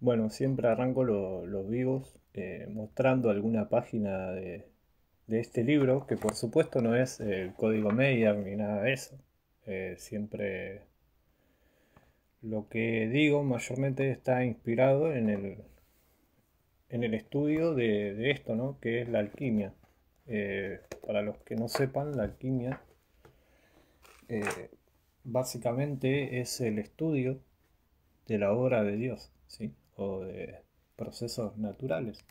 Bueno, siempre arranco los vivos mostrando alguna página de este libro, que por supuesto no es el código Meier ni nada de eso. Siempre lo que digo mayormente está inspirado en el estudio de esto, ¿no? Que es la alquimia. Para los que no sepan, la alquimia eh, básicamente es el estudio de la obra de Dios, ¿sí? O de procesos naturales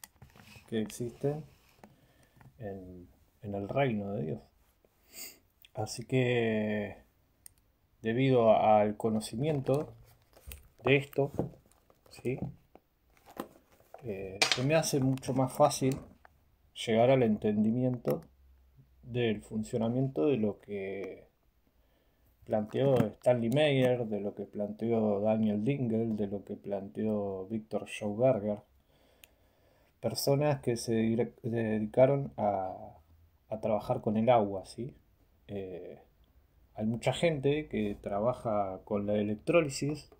que existen en, en el reino de Dios. Así que debido al conocimiento de esto, ¿sí? Se me hace mucho más fácil llegar al entendimiento del funcionamiento de lo que planteó Stanley Meyer, de lo que planteó Daniel Dingle, de lo que planteó Victor Schauberger, personas que se dedicaron a trabajar con el agua, ¿sí? Eh, Hay mucha gente que trabaja con la electrólisis,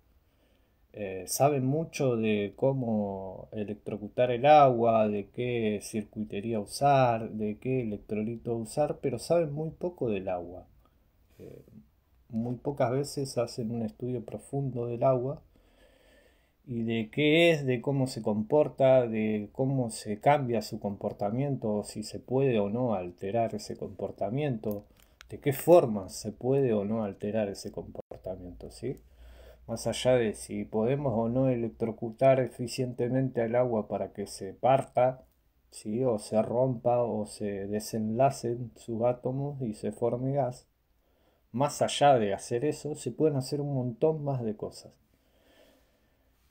sabe mucho de cómo electrocutar el agua, de qué circuitería usar, de qué electrolito usar, pero saben muy poco del agua. Eh, Muy pocas veces hacen un estudio profundo del agua y de qué es, de cómo se comporta, de cómo se cambia su comportamiento, si se puede o no alterar ese comportamiento, de qué forma se puede o no alterar ese comportamiento, ¿sí? Más allá de si podemos o no electrocutar eficientemente al agua para que se parta, ¿sí? O se rompa o se desenlacen sus átomos y se forme gas. Más allá de hacer eso, se pueden hacer un montón más de cosas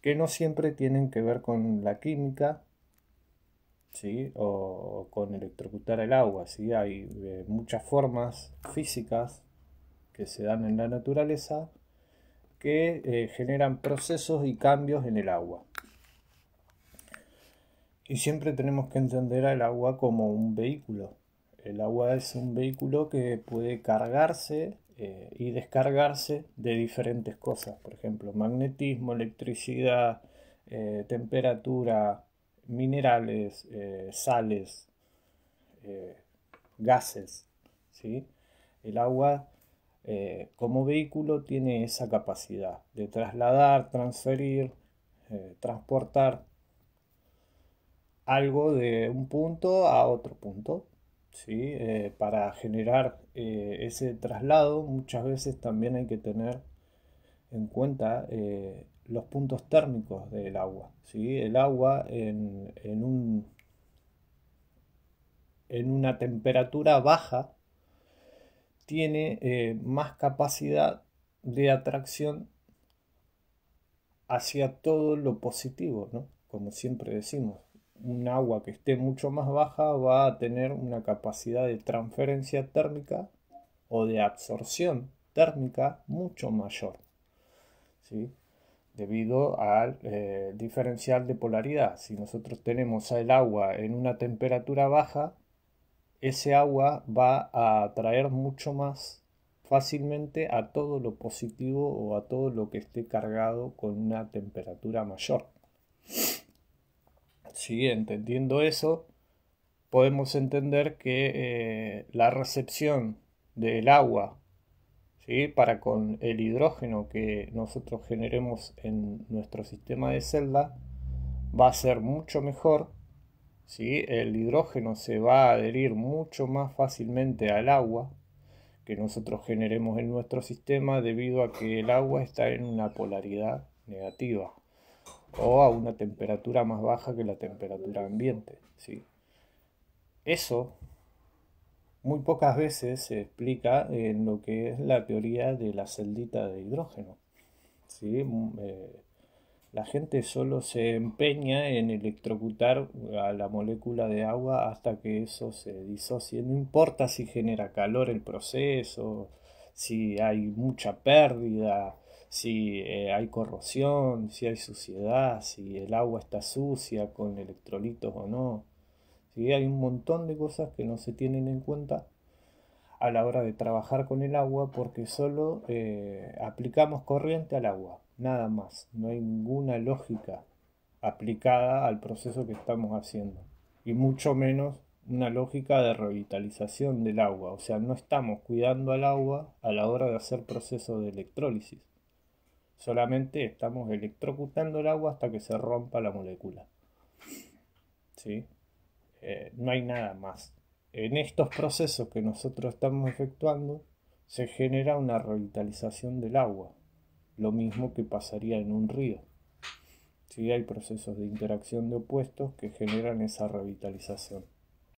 que no siempre tienen que ver con la química, ¿sí? O con electrocutar el agua, ¿sí? Hay muchas formas físicas que se dan en la naturaleza que generan procesos y cambios en el agua. Y siempre tenemos que entender al agua como un vehículo. El agua es un vehículo que puede cargarse y descargarse de diferentes cosas. Por ejemplo, magnetismo, electricidad, temperatura, minerales, sales, eh, gases. ¿Sí? El agua como vehículo tiene esa capacidad de trasladar, transferir, transportar algo de un punto a otro punto. ¿Sí? Para generar ese traslado muchas veces también hay que tener en cuenta los puntos térmicos del agua. ¿Sí? El agua en una temperatura baja tiene más capacidad de atracción hacia todo lo positivo, ¿no? Como siempre decimos, un agua que esté mucho más baja va a tener una capacidad de transferencia térmica o de absorción térmica mucho mayor, ¿sí? Debido al diferencial de polaridad. Si nosotros tenemos el agua en una temperatura baja, ese agua va a atraer mucho más fácilmente a todo lo positivo o a todo lo que esté cargado con una temperatura mayor. Sí, entendiendo eso, podemos entender que la recepción del agua, ¿sí? Para con el hidrógeno que nosotros generemos en nuestro sistema de celda va a ser mucho mejor. ¿Sí? El hidrógeno se va a adherir mucho más fácilmente al agua que nosotros generemos en nuestro sistema debido a que el agua está en una polaridad negativa o a una temperatura más baja que la temperatura ambiente, ¿sí? Eso muy pocas veces se explica en lo que es la teoría de la celdita de hidrógeno, ¿sí? La gente solo se empeña en electrocutar a la molécula de agua hasta que eso se disocie. No importa si genera calor el proceso, si hay mucha pérdida, si hay corrosión, si hay suciedad, si el agua está sucia con electrolitos o no. ¿Sí? Hay un montón de cosas que no se tienen en cuenta a la hora de trabajar con el agua porque solo aplicamos corriente al agua, nada más, no hay ninguna lógica aplicada al proceso que estamos haciendo, y mucho menos una lógica de revitalización del agua. O sea, no estamos cuidando al agua a la hora de hacer procesos de electrólisis, solamente estamos electrocutando el agua hasta que se rompa la molécula. ¿Sí? No hay nada más. En estos procesos que nosotros estamos efectuando se genera una revitalización del agua, lo mismo que pasaría en un río. ¿Sí? Hay procesos de interacción de opuestos que generan esa revitalización.